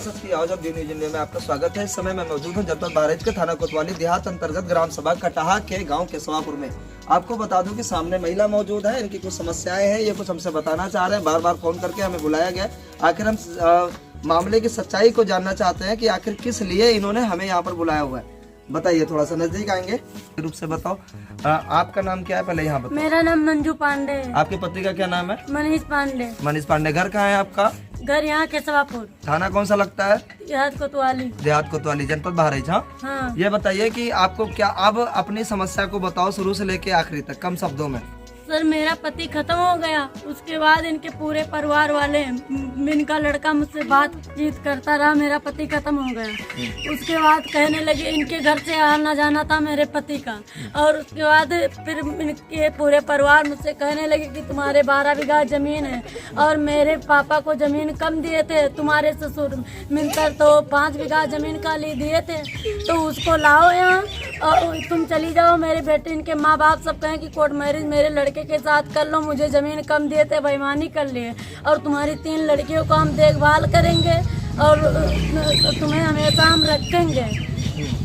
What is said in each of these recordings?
सच की आवाज of news India में आपका स्वागत है। इस समय मैं मौजूद हूं जनपद बहराइच के थाना कोतवाली देहात अंतर्गत ग्राम सभा कटाहा के गांव केशवापुर में। आपको बता दूं कि सामने महिला मौजूद है, इनकी कुछ समस्याएं हैं, ये कुछ हमसे बताना चाह रहे हैं। बार बार फोन करके हमें बुलाया गया। आखिर हम मामले की सच्चाई को जानना चाहते हैं कि आखिर किस लिए इन्होंने हमें यहाँ पर बुलाया हुआ है। बताइए, थोड़ा सा नजदीक आएंगे, रूप से बताओ। आपका नाम क्या है, पहले यहाँ बताओ। मेरा नाम मंजू पांडे है। आपके पति का क्या नाम है? मनीष पांडे। मनीष पांडे। घर कहाँ है आपका? घर यहाँ केशवापुर। थाना कौन सा लगता है? देहात कोतवाली। देहात कोतवाली, जनपद बहराइच। हाँ। ये बताइए कि आपको क्या, अब अपनी समस्या को बताओ शुरू से लेके आखिरी तक, कम शब्दों में। सर, मेरा पति खत्म हो गया, उसके बाद इनके पूरे परिवार वाले, इनका लड़का मुझसे बातचीत करता रहा, मेरा पति खत्म हो गया। उसके बाद कहने लगे, इनके घर से आना जाना था मेरे पति का, और उसके बाद फिर इनके पूरे परिवार मुझसे कहने लगे कि तुम्हारे 12 बीघा जमीन है और मेरे पापा को जमीन कम दिए थे, तुम्हारे ससुर मिलकर तो 5 बीघा जमीन का ली दिए थे, तो उसको लाओ यहाँ और तुम चली जाओ। मेरे बेटे, इनके माँ बाप सब कहें कि कोर्ट मैरिज मेरे लड़के के साथ कर लो, मुझे जमीन कम दिए थे, बेईमानी कर लिए, और तुम्हारी 3 लड़कियों को हम देखभाल करेंगे और तुम्हें हमेशा हम रखेंगे,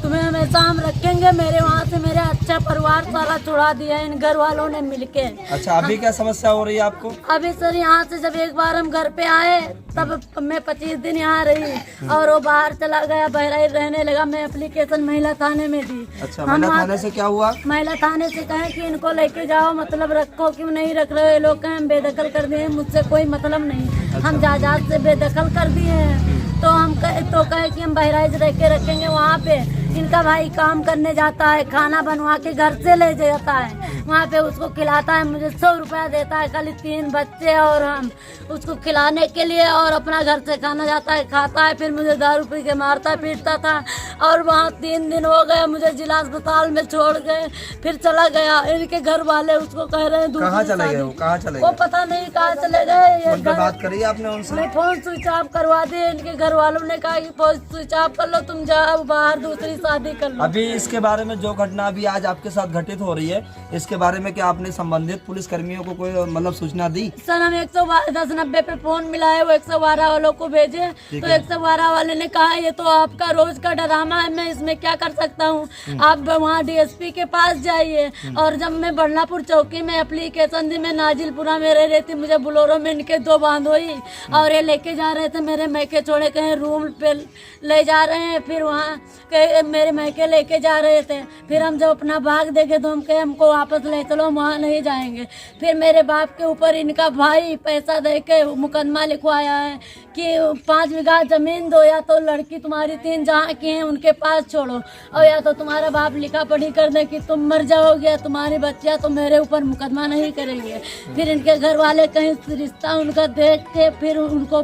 तुम्हें हमेशा हम रखेंगे। मेरे वहाँ से मेरे अच्छा परिवार सारा छुड़ा दिया इन घर वालों ने मिलके। अच्छा, अभी क्या समस्या हो रही है आपको? अभी सर, यहाँ से जब एक बार हम घर पे आए तब मैं 25 दिन यहाँ रही और वो बाहर चला गया, बहराइच रहने लगा। मैं एप्लीकेशन महिला थाने में दी। अच्छा, महिला थाने से क्या हुआ? महिला थाने से कहे कि इनको लेके जाओ, मतलब रखो, क्यों नहीं रख रहे हो? लोग कहें हम बेदखल कर दिए, मुझसे कोई मतलब नहीं। अच्छा। हम जायदाद से बेदखल कर दिए हैं, तो हम कहे कि हम बहराइच रह के रखेंगे। वहाँ पे इनका भाई काम करने जाता है, खाना बनवा के घर से ले जाता है, वहाँ पे उसको खिलाता है, मुझे 100 रुपया देता है। कल 3 बच्चे और हम उसको खिलाने के लिए, और अपना घर से खाना जाता है, खाता है, फिर मुझे दारू पी के मारता पीटता था। और वहाँ 3 दिन हो गए, मुझे जिला अस्पताल में छोड़ गए, फिर चला गया। इनके घर वाले उसको कह रहे हैं कहाँ चले गए? कहाँ चले वो पता नहीं कहाँ चले गए। बात करी आपने उनसे? मैं फोन स्विच ऑफ करवा दिए। इनके घर वालों ने कहा कि फोन स्विच ऑफ कर लो, तुम जाओ बाहर दूसरी शादी कर लो। अभी इसके बारे में जो घटना अभी आज आपके साथ घटित हो रही है, इसके बारे में क्या आपने संबंधित पुलिस कर्मियों को कोई मतलब सूचना दी? सर, हम 110-90 पे फोन मिलाए, वो 112 वालों को भेजे, तो 112 वाले ने कहा ये तो आपका रोज का ड्रामा है, मैं इसमें क्या कर सकता हूँ, आप वहाँ DSP के पास जाइए। और जब मैं बरनापुर चौकी में एप्लीकेशन दी, मैं नाजिलपुरा में रह रही थी, मुझे बुलोरो में इनके 2 बांधोई और ये लेके जा रहे थे, मेरे मैके छोड़े कहीं रूम पे ले जा रहे हैं, फिर वहाँ मेरे मैके लेके जा रहे थे। फिर हम जब अपना भाग देखे तो हम कहे हमको वापस ले चलो, हम वहाँ नहीं जाएंगे। फिर मेरे बाप के ऊपर इनका भाई पैसा दे के मुकदमा लिखवाया है कि 5 बीघा जमीन दो, या तो लड़की तुम्हारी 3 जहाँ की हैं उनके पास छोड़ो, और या तो तुम्हारा बाप लिखा पढ़ी कर दे कि तुम मर जाओगे, तुम्हारी बच्चियाँ तो मेरे ऊपर मुकदमा नहीं करेंगे। फिर इनके घर वाले कहीं रिश्ता उनका देख के फिर उनको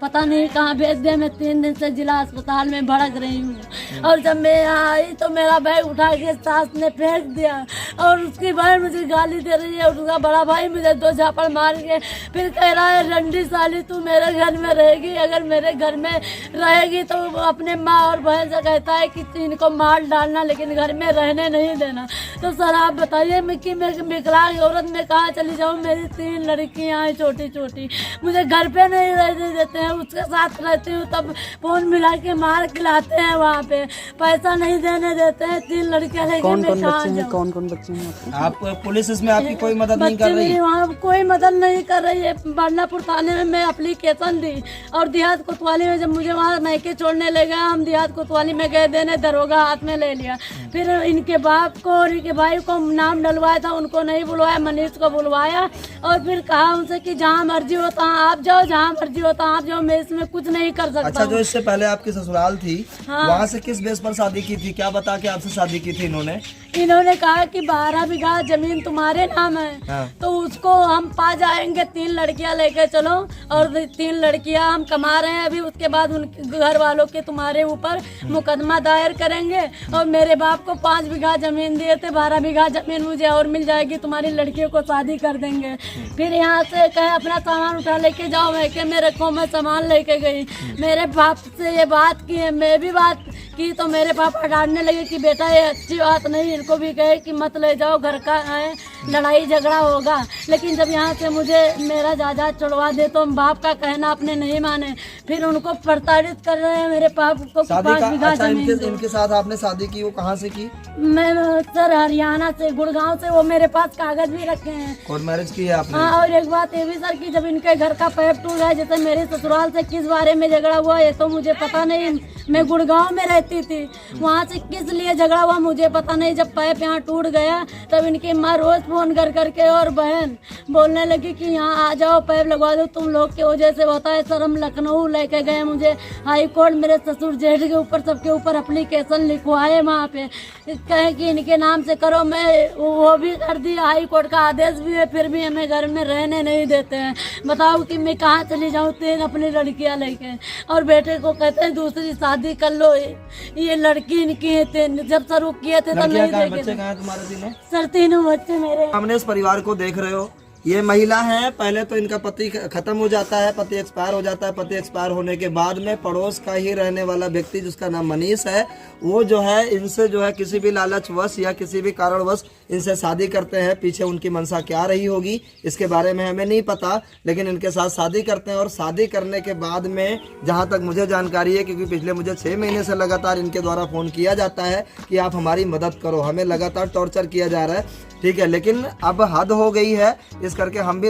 पता नहीं कहाँ भेज दिया। मैं 3 दिन से जिला अस्पताल में भड़क रही हूँ, और जब मैं यहाँ आई तो मेरा बैग उठा के सास ने फेंक दिया, और उसकी भाई मुझे गाली दे रही है, और उसका बड़ा भाई मुझे 2 झापड़ मार के फिर कह रहा है रंडी साली तू मेरे घर में रहेगी, अगर मेरे घर में रहेगी तो अपने माँ और बहन से कहता है कि इनको मार डालना, लेकिन घर में रहने नहीं देना। तो सर आप बताइए, मैं विकलांग औरत में कहाँ चली जाऊँ? मेरी 3 लड़कियाँ हैं छोटी छोटी, मुझे घर पे नहीं रहने देते हैं, उसके साथ रहती हूँ तब फोन मिला के मार खिलाते हैं, वहाँ पे पैसा नहीं देने देते हैं। 3 लड़कियाँ लेके मैं कहाँ जाऊँ? कौन कौन बच्चे हैं आप? पुलिस इसमें आपकी कोई मदद नहीं कर रही? वहाँ कोई मदद नहीं कर रही है। बरनापुर थाने में मैं एप्लीकेशन दी, और देहात कोतवाली में जब मुझे वहाँ मैके छोड़ने ले गया, हम देहात कोतवाली में गए देने, दरोगा हाथ में ले लिया। फिर इनके बाप को और इनके भाई को नाम डलवाया था, उनको नहीं बुलवाया, मनीष को बुलवाया, और फिर कहा उनसे कि जहाँ मर्जी होता आप जाओ, जहाँ मर्जी होता आप जाओ, मैं इसमें कुछ नहीं कर सकता। अच्छा, जो इससे पहले आपकी ससुराल थी, हाँ। वहाँ से किस बेस पर शादी की थी? क्या बता के आपसे शादी की थी इन्होंने? इन्होंने कहा कि 12 बीघा जमीन तुम्हारे नाम है। हाँ। तो उसको हम पा जाएंगे, 3 लड़कियां लेके चलो, और 3 लड़कियां हम कमा रहे हैं अभी, उसके बाद उनके घर वालों के तुम्हारे ऊपर मुकदमा दायर करेंगे। और मेरे बाप को 5 बीघा जमीन दिए थे, 12 बीघा जमीन मुझे और मिल जाएगी, तुम्हारी लड़कियों को शादी कर देंगे। फिर यहाँ से कहे अपना सामान उठा लेके जाओ, मैं के मेरे को मैं सामान लेके गई। मेरे बाप से ये बात की है, मैं भी बात की, तो मेरे पापा डांटने लगे कि बेटा ये अच्छी बात नहीं, इनको भी कहे कि मत ले जाओ, घर का है, लड़ाई झगड़ा होगा, लेकिन जब यहाँ से मुझे मेरा जायदाद छुड़वा दे तो बाप का कहना अपने नहीं माने, फिर उनको प्रताड़ित कर रहे हैं मेरे बाप को। शादी 5 का बीघा अच्छा, जमीन इनके साथ आपने शादी की, वो कहाँ से की? मैं सर हरियाणा से, गुड़गांव से, वो मेरे पास कागज भी रखे हैं। कोर्ट मैरिज की है आपने? हाँ, और एक बात ये भी सर कि जब इनके घर का पैप टूट गया, जैसे मेरे ससुराल से किस बारे में झगड़ा हुआ ये तो मुझे पता नहीं। मैं गुड़गांव में रहती थी, वहाँ से किस लिए झगड़ा हुआ मुझे पता नहीं। जब पैप यहाँ टूट गया तब इनकी माँ रोज फोन कर करके और बहन बोलने लगी कि यहाँ आ जाओ, पैप लगवा दो, तुम लोग की वजह से होता है। सर हम लखनऊ लेके गए, मुझे हाई कोर्ट मेरे ससुर जेठ के ऊपर सबके ऊपर एप्लीकेशन लिखवाए, वहाँ पे कहे कि इनके नाम से करो। मैं वो भी कर दी, हाई कोर्ट का आदेश भी है, फिर भी हमें घर में रहने नहीं देते हैं। बताओ कि मैं कहाँ चली जाऊँ 3 अपनी लड़कियाँ लेके, और बेटे को कहते हैं दूसरी शादी कर लो। ये लड़की इनकी थे, जब शुरू किए थे तो नहीं देखे। बच्चे कहाँ हैं तुम्हारे तीनों? सर 3 बच्चे मेरे। हमने इस परिवार को देख रहे हो, ये महिला है, पहले तो इनका पति खत्म हो जाता है, पति एक्सपायर हो जाता है। पति एक्सपायर होने के बाद में पड़ोस का ही रहने वाला व्यक्ति जिसका नाम मनीष है, वो जो है इनसे जो है किसी भी लालचवश या किसी भी कारणवश इनसे शादी करते हैं। पीछे उनकी मंशा क्या रही होगी इसके बारे में हमें नहीं पता, लेकिन इनके साथ शादी करते हैं। और शादी करने के बाद में जहाँ तक मुझे जानकारी है, क्योंकि पिछले मुझे 6 महीने से लगातार इनके द्वारा फ़ोन किया जाता है कि आप हमारी मदद करो, हमें लगातार टॉर्चर किया जा रहा है, ठीक है। लेकिन अब हद हो गई है, इस करके हम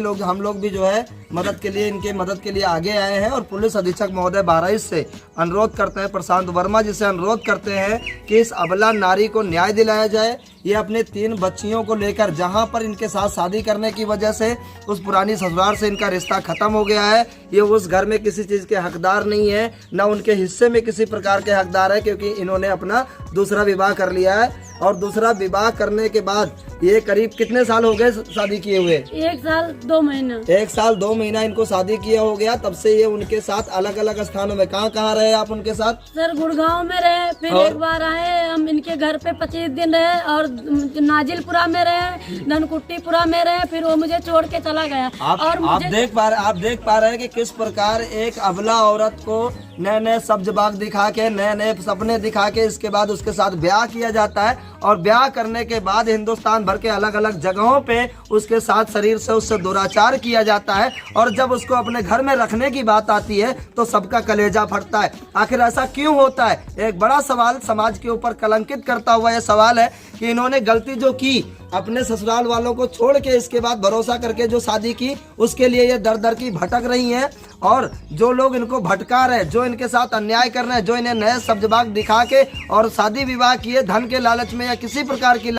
लोग भी जो है मदद के लिए, इनके मदद के लिए आगे आए हैं। और पुलिस अधीक्षक महोदय बहराइच से अनुरोध करते हैं, प्रशांत वर्मा जी से अनुरोध करते हैं कि इस अबला नारी को न्याय दिलाया जाए। ये अपने 3 बच्चियों को लेकर, जहां पर इनके साथ शादी करने की वजह से उस पुरानी ससुराल से इनका रिश्ता खत्म हो गया है, ये उस घर में किसी चीज़ के हकदार नहीं है, न उनके हिस्से में किसी प्रकार के हकदार है, क्योंकि इन्होंने अपना दूसरा विवाह कर लिया है। और दूसरा विवाह करने के बाद ये करीब कितने साल हो गए शादी किए हुए? 1 साल 2 महीना। 1 साल 2 महीना इनको शादी किया हो गया। तब से ये उनके साथ अलग अलग स्थानों में, कहाँ रहे आप उनके साथ? सर गुड़गांव में रहे, फिर एक बार आए हम इनके घर पे 25 दिन रहे, और नाजिलपुरा में रहे, धनकुट्टीपुरा में रहे, फिर वो मुझे छोड़ के चला गया। आप देख पा रहे हैं कि किस प्रकार एक अबला औरत को नए सब्ज बाग दिखा के, नए सपने दिखा के, इसके बाद उसके साथ ब्याह किया जाता है। और ब्याह करने के बाद हिंदुस्तान भर के अलग अलग जगहों पे उसके साथ शरीर से उससे दुराचार किया जाता है। और जब उसको अपने घर में रखने की बात आती है तो सबका कलेजा फटता है। आखिर ऐसा क्यों होता है? एक बड़ा सवाल समाज के ऊपर कलंकित करता हुआ यह सवाल है कि इन्होंने गलती जो की, अपने ससुराल वालों को छोड़ के इसके बाद भरोसा करके जो शादी की, उसके लिए ये दर दर की भटक रही हैं। और जो लोग इनको भटका रहे, जो इनके साथ अन्याय कर रहे हैं, जो इन्हें नए सब्जबाग दिखा के और शादी विवाह किए धन के लालच में या किसी प्रकार की